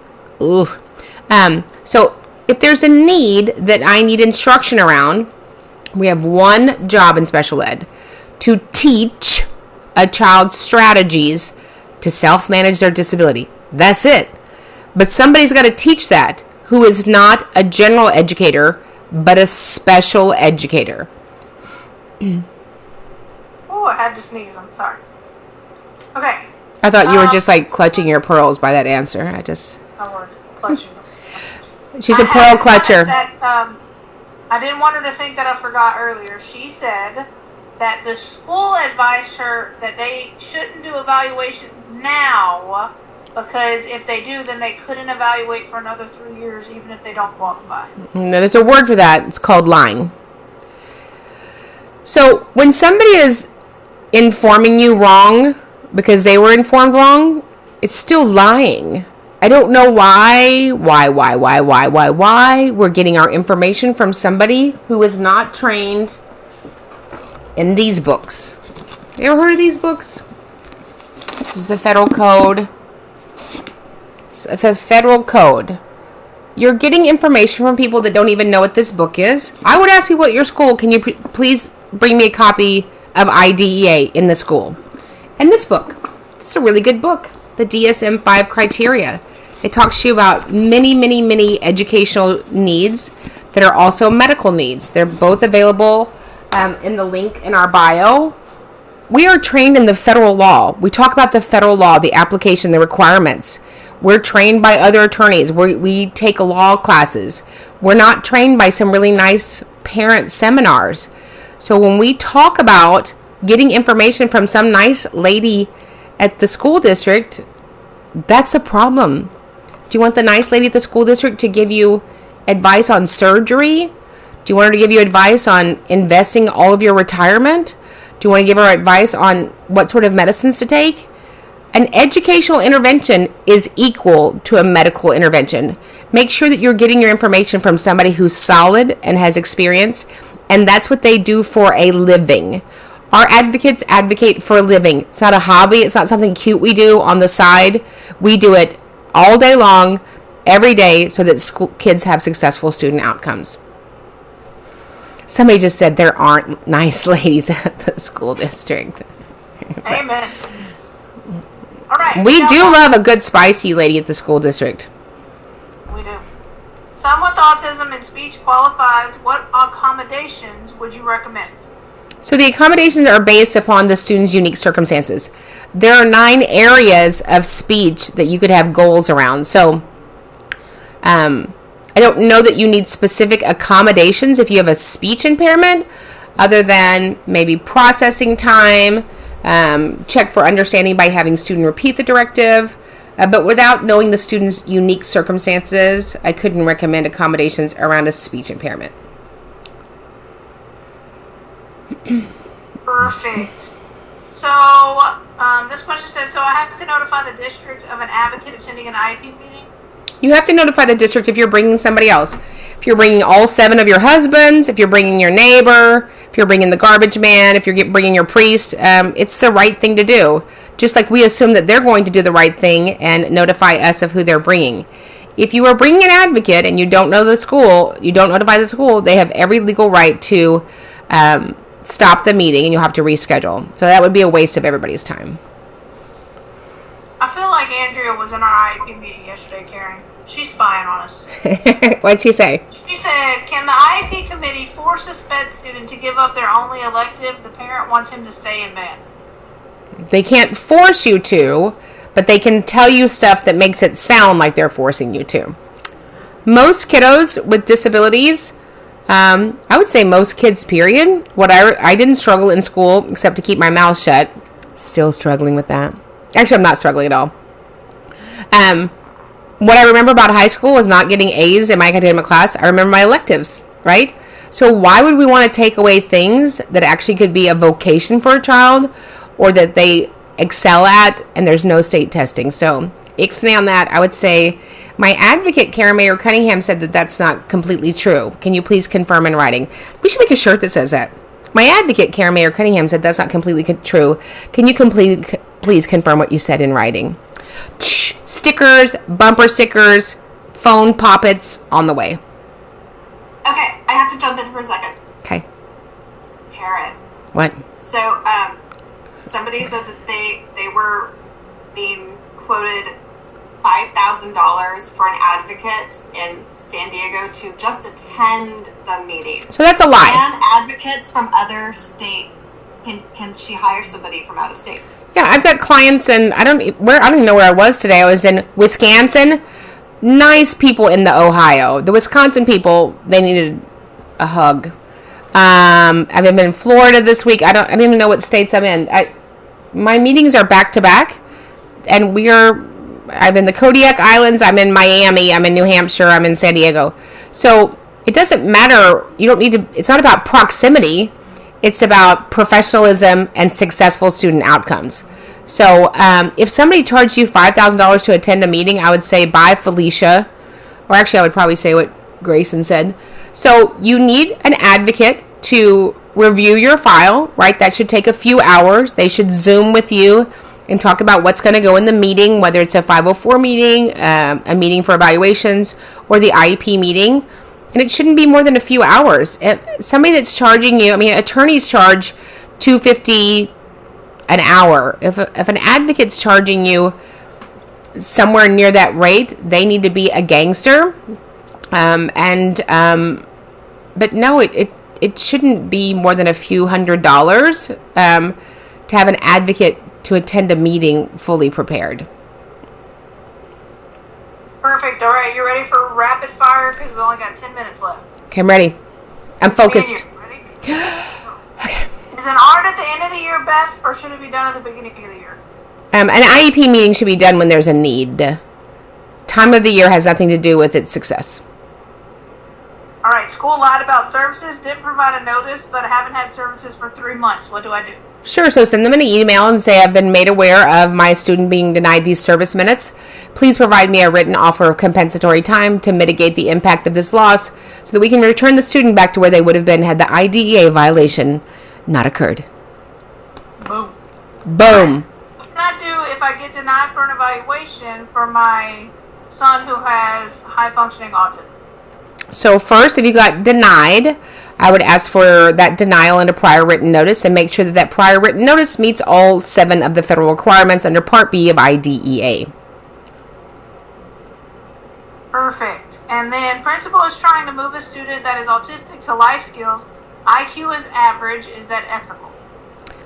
Ooh. So if there's a need that I need instruction around, we have one job in special ed: to teach a child strategies to self-manage their disability. That's it. But somebody's got to teach that who is not a general educator, but a special educator. Oh, I had to sneeze. I'm sorry. Okay. I thought you were just like clutching your pearls by that answer. I was clutching them. She's a pearl clutcher. I didn't want her to think that I forgot earlier. She said that the school advised her that they shouldn't do evaluations now because if they do, then they couldn't evaluate for another 3 years, even if they don't qualify. No, there's a word for that. It's called lying. So when somebody is informing you wrong because they were informed wrong, it's still lying. I don't know why we're getting our information from somebody who is not trained in these books. You ever heard of these books? This is the federal code. It's the federal code. You're getting information from people that don't even know what this book is. I would ask people at your school, can you please bring me a copy of IDEA in the school? And this book. It's a really good book. The DSM-5 criteria. It talks to you about many educational needs that are also medical needs. They're both available in the link in our bio. We are trained in the federal law. We talk about the federal law, the application, the requirements. We're trained by other attorneys. We take law classes. We're not trained by some really nice parent seminars. So when we talk about getting information from some nice lady at the school district, that's a problem. Do you want the nice lady at the school district to give you advice on surgery? Do you want her to give you advice on investing all of your retirement? Do you want to give her advice on what sort of medicines to take? An educational intervention is equal to a medical intervention. Make sure that you're getting your information from somebody who's solid and has experience, and that's what they do for a living. Our advocates advocate for a living. It's not a hobby. It's not something cute we do on the side. We do it all day long, every day, so that school kids have successful student outcomes. Somebody just said there aren't nice ladies at the school district. Amen. All right. We do love a good spicy lady at the school district. We do. Someone with autism and speech qualifies. What accommodations would you recommend? So the accommodations are based upon the student's unique circumstances. There are 9 areas of speech that you could have goals around. So I don't know that you need specific accommodations if you have a speech impairment, other than maybe processing time, check for understanding by having student repeat the directive. But without knowing the student's unique circumstances, I couldn't recommend accommodations around a speech impairment. Perfect. So, this question says, so I have to notify the district of an advocate attending an IEP meeting? You have to notify the district if you're bringing somebody else. If you're bringing all 7 of your husbands, if you're bringing your neighbor, if you're bringing the garbage man, if you're bringing your priest, it's the right thing to do. Just like we assume that they're going to do the right thing and notify us of who they're bringing. If you are bringing an advocate and you don't know the school, you don't notify the school, they have every legal right to stop the meeting and you'll have to reschedule. So that would be a waste of everybody's time. I feel like Andrea was in our IEP meeting yesterday, Karen. She's spying on us. What'd she say? She said, can the IEP committee force a SPED student to give up their only elective? The parent wants him to stay in band. They can't force you to, but they can tell you stuff that makes it sound like they're forcing you to. Most kiddos with disabilities, I would say most kids, period. I didn't struggle in school except to keep my mouth shut. Still struggling with that. Actually, I'm not struggling at all. What I remember about high school was not getting A's in my academic class. I remember my electives, right? So why would we want to take away things that actually could be a vocation for a child or that they excel at and there's no state testing? So ixnay on that. I would say my advocate, Karen Mayer Cunningham, said that that's not completely true. Can you please confirm in writing? We should make a shirt that says that. My advocate, Karen Mayer Cunningham, said that's not completely true. Can you please confirm what you said in writing? Stickers, bumper stickers, phone poppets on the way. Okay, I have to jump in for a second. Okay. Karen. What? So, somebody said that they were being quoted $5,000 for an advocate in San Diego to just attend the meeting. So that's a lie. And advocates from other states, can she hire somebody from out of state? Yeah, I've got clients, and I don't even know where I was today. I was in Wisconsin. Nice people in the Ohio. The Wisconsin people, they needed a hug. I've been in Florida this week. I don't even know what states I'm in. My meetings are back to back, and I'm in the Kodiak Islands. I'm in Miami. I'm in New Hampshire. I'm in San Diego. So it doesn't matter. You don't need to. It's not about proximity. It's about professionalism and successful student outcomes. So if somebody charged you $5,000 to attend a meeting, I would say bye, Felicia. Or actually, I would probably say what Grayson said. So you need an advocate to review your file, right? That should take a few hours. They should Zoom with you and talk about what's going to go in the meeting, whether it's a 504 meeting, a meeting for evaluations, or the IEP meeting. And it shouldn't be more than a few hours. Somebody that's charging you, attorneys charge $250 an hour. If an advocate's charging you somewhere near that rate, they need to be a gangster. But no, it shouldn't be more than a few $100s to have an advocate to attend a meeting fully prepared. Perfect. All right, you ready for rapid fire? Because we've only got 10 minutes left. Okay, I'm ready. I'm focused. Ready? Okay. Is an audit at the end of the year best, or should it be done at the beginning of the year? An IEP meeting should be done when there's a need. Time of the year has nothing to do with its success. All right, school lied about services, didn't provide a notice, but I haven't had services for 3 months. What do I do? Sure, so send them an email and say, I've been made aware of my student being denied these service minutes. Please provide me a written offer of compensatory time to mitigate the impact of this loss so that we can return the student back to where they would have been had the IDEA violation not occurred. Boom. Boom. What can I do if I get denied for an evaluation for my son who has high-functioning autism? So first, if you got denied, I would ask for that denial and a prior written notice and make sure that that prior written notice meets all 7 of the federal requirements under Part B of IDEA. Perfect. And then principal is trying to move a student that is autistic to life skills. IQ is average. Is that ethical?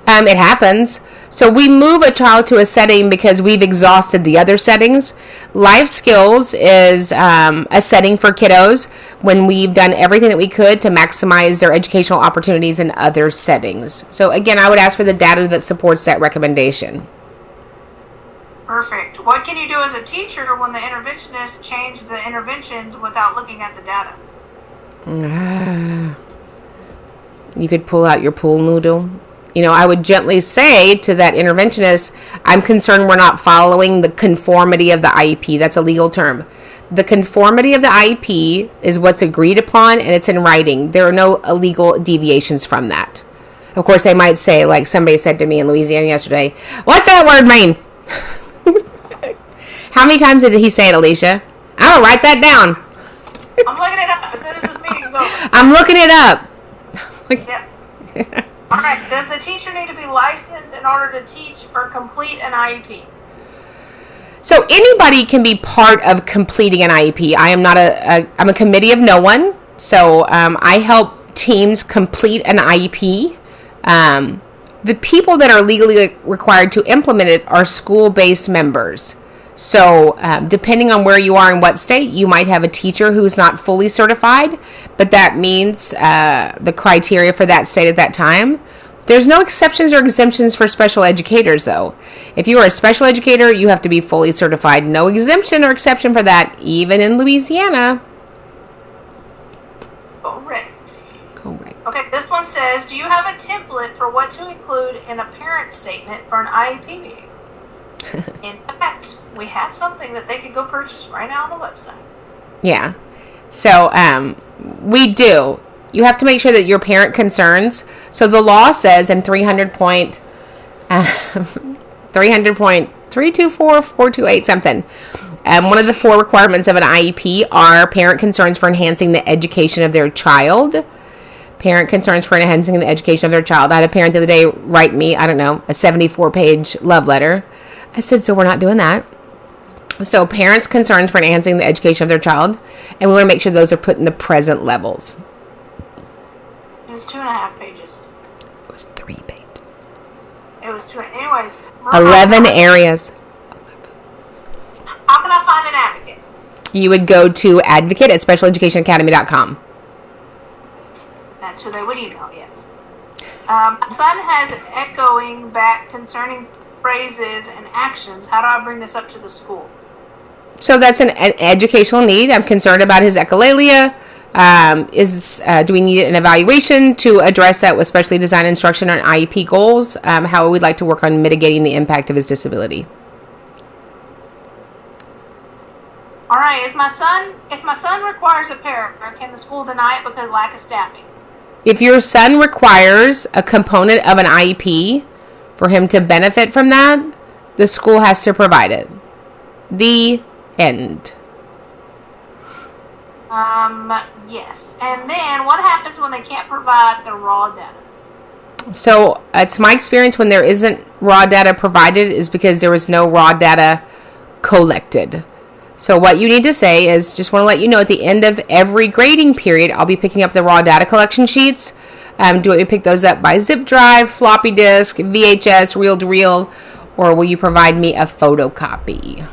It happens. So we move a child to a setting because we've exhausted the other settings. Life skills is a setting for kiddos when we've done everything that we could to maximize their educational opportunities in other settings. So again, I would ask for the data that supports that recommendation. Perfect. What can you do as a teacher when the interventionists change the interventions without looking at the data? You could pull out your pool noodle. I would gently say to that interventionist, I'm concerned we're not following the conformity of the IEP. That's a legal term. The conformity of the IEP is what's agreed upon, and it's in writing. There are no illegal deviations from that. Of course, they might say, like somebody said to me in Louisiana yesterday, what's that word mean? How many times did he say it, Alicia? I'm going to write that down. I'm looking it up as soon as this meeting's over. I'm looking it up. Yeah. All right. Does the teacher need to be licensed in order to teach or complete an IEP? So anybody can be part of completing an IEP. I'm a committee of no one. So I help teams complete an IEP. The people that are legally required to implement it are school-based members. So depending on where you are in what state, you might have a teacher who's not fully certified, but that means the criteria for that state at that time. There's no exceptions or exemptions for special educators, though. If you are a special educator, you have to be fully certified. No exemption or exception for that, even in Louisiana. Correct. Correct. Okay, this one says, do you have a template for what to include in a parent statement for an IEP meeting? In fact, we have something that they can go purchase right now on the website. Yeah. So, we do. You have to make sure that your parent concerns. So the law says in 300.324428 something. One of the 4 requirements of an IEP are parent concerns for enhancing the education of their child. Parent concerns for enhancing the education of their child. I had a parent the other day write me, I don't know, a 74-page love letter. I said, so we're not doing that. So parents' concerns for enhancing the education of their child. And we want to make sure those are put in the present levels. It was 2.5 pages. It was 3 pages. It was 2. Anyways. 11 areas. How can I find an advocate? You would go to advocate@specialeducationacademy.com. That's who they would email, yes. My son has echoing back concerning phrases and actions. How do I bring this up to the school? So that's an educational need. I'm concerned about his echolalia. Do we need an evaluation to address that with specially designed instruction on IEP goals? How we'd like to work on mitigating the impact of his disability. All right. If my son requires a paragraph, can the school deny it because lack of staffing? If your son requires a component of an IEP for him to benefit from that, the school has to provide it. The end. Yes. And then what happens when they can't provide the raw data? So it's my experience when there isn't raw data provided is because there was no raw data collected. So what you need to say is, just want to let you know at the end of every grading period, I'll be picking up the raw data collection sheets. Do you want me to pick those up by zip drive, floppy disk, VHS, reel-to-reel, or will you provide me a photocopy?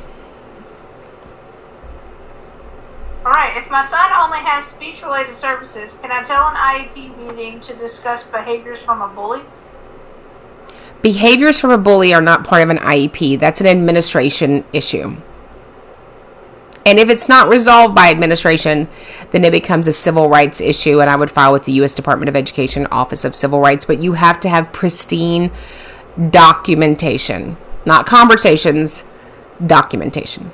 All right. If my son only has speech-related services, can I tell an IEP meeting to discuss behaviors from a bully? Behaviors from a bully are not part of an IEP. That's an administration issue. And if it's not resolved by administration, then it becomes a civil rights issue, and I would file with the U.S. Department of Education Office of Civil Rights. But you have to have pristine documentation, not conversations, documentation.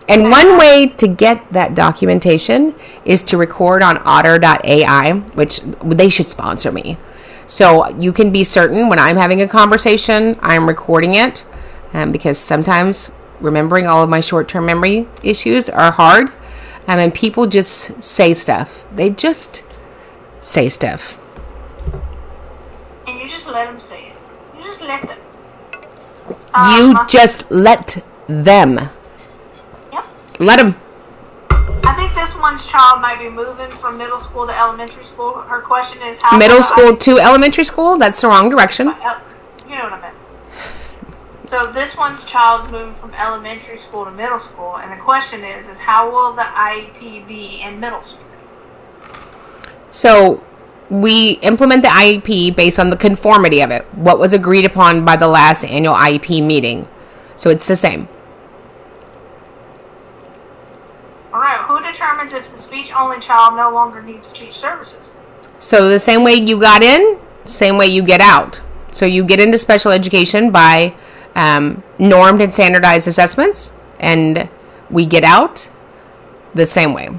And one way to get that documentation is to record on otter.ai, which they should sponsor me. So you can be certain when I'm having a conversation, I'm recording it, because sometimes remembering all of my short-term memory issues are hard. And people just say stuff. They just say stuff. And you just let them say it. You just let them. You just let them. Yep. Let them. I think this one's child might be moving from middle school to elementary school. Her question is how... Middle school to elementary school? That's the wrong direction. You know what I meant. So this one's child's moving from elementary school to middle school, and the question is how will the IEP be in middle school? So we implement the IEP based on the conformity of it, what was agreed upon by the last annual IEP meeting. So it's the same. All right, who determines if the speech-only child no longer needs speech services? So the same way you got in, same way you get out. So you get into special education by normed and standardized assessments, and we get out the same way.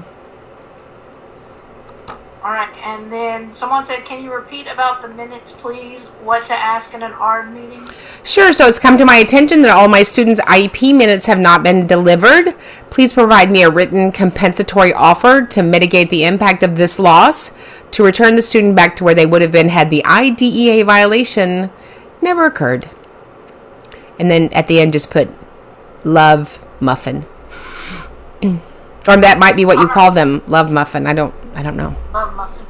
All right, and then someone said, can you repeat about the minutes, please? What to ask in an ARD meeting? Sure. So it's come to my attention that all my students' IEP minutes have not been delivered. Please provide me a written compensatory offer to mitigate the impact of this loss, to return the student back to where they would have been had the IDEA violation never occurred. And then at the end, just put love muffin. Or that might be what you call them, love muffin. I don't know. Love muffin.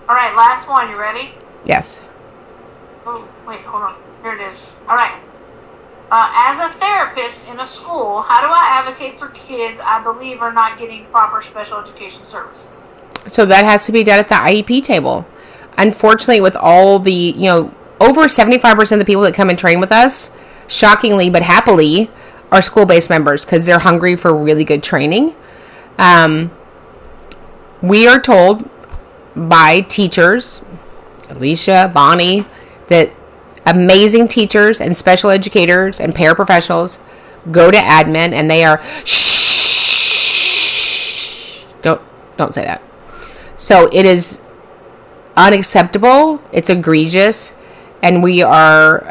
All right, last one. You ready? Yes. Oh, wait, hold on. Here it is. All right. As a therapist in a school, how do I advocate for kids I believe are not getting proper special education services? So that has to be done at the IEP table. Unfortunately, with all the, over 75% of the people that come and train with us, shockingly but happily, are school-based members because they're hungry for really good training. We are told by teachers, Alicia, Bonnie, that amazing teachers and special educators and paraprofessionals go to admin and they are shh. Don't say that. So it is unacceptable. It's egregious, and we are.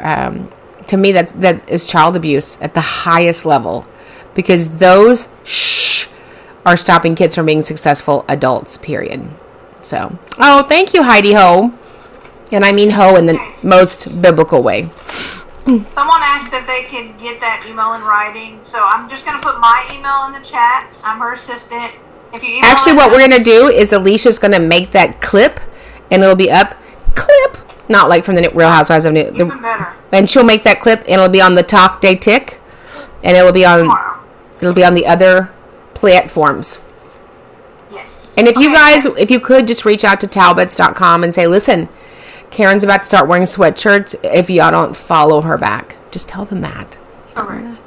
To me, that is child abuse at the highest level, because those are stopping kids from being successful adults. Period. So, thank you, Heidi Ho. And I mean ho in the most biblical way. Someone asked if they could get that email in writing, so I'm just going to put my email in the chat. I'm her assistant. If you Actually, what we're going to do is Alicia's going to make that clip, and it'll be up. Clip! Not like from the Real Housewives of New York. Even better. And she'll make that clip, and it'll be on the Talk Day Tick, and it'll be on the other platforms. Yes. And if you could just reach out to talbots.com and say, listen, Karen's about to start wearing sweatshirts. If y'all don't follow her back, just tell them that. Correct.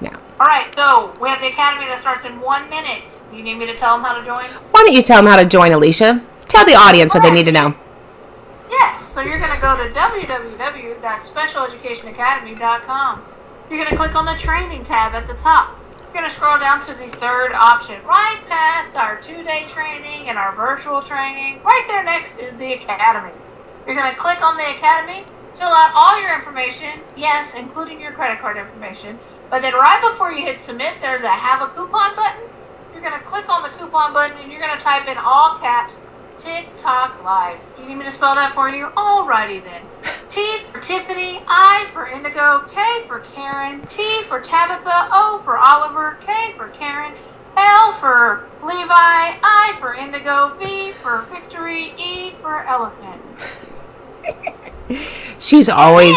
Yeah. All right, so we have the academy that starts in 1 minute. You need me to tell them how to join? Why don't you tell them how to join, Alicia? Tell the audience what they need to know. Yes, so you're going to go to www.specialeducationacademy.com. You're going to click on the training tab at the top. You're going to scroll down to the third option, right past our 2-day training and our virtual training. Right there next is the academy. You're going to click on the academy, fill out all your information, yes, including your credit card information. But then right before you hit submit, there's a have a coupon button. You're going to click on the coupon button and you're going to type in all caps, TikTok Live. Do you need me to spell that for you? Alrighty then. T for Tiffany, I for Indigo, K for Karen, T for Tabitha, O for Oliver, K for Karen, L for Levi, I for Indigo, V for Victory, E for Elephant. She's always...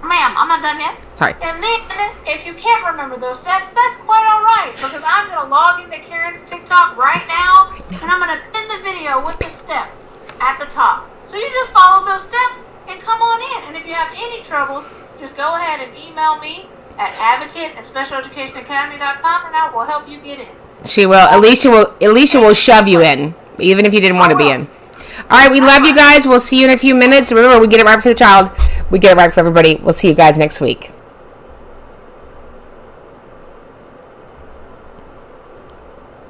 Ma'am, I'm not done yet. Sorry. And then, if you can't remember those steps, that's quite alright, because I'm going to log into Karen's TikTok right now, and I'm going to pin the video with the steps at the top. So you just follow those steps and come on in. And if you have any troubles, just go ahead and email me at advocate@specialeducationacademy.com, and I will help you get in. She will. Alicia will shove you in, even if you didn't want to be in. All right, we love you guys. We'll see you in a few minutes. Remember, we get it right for the child. We get it right for everybody. We'll see you guys next week.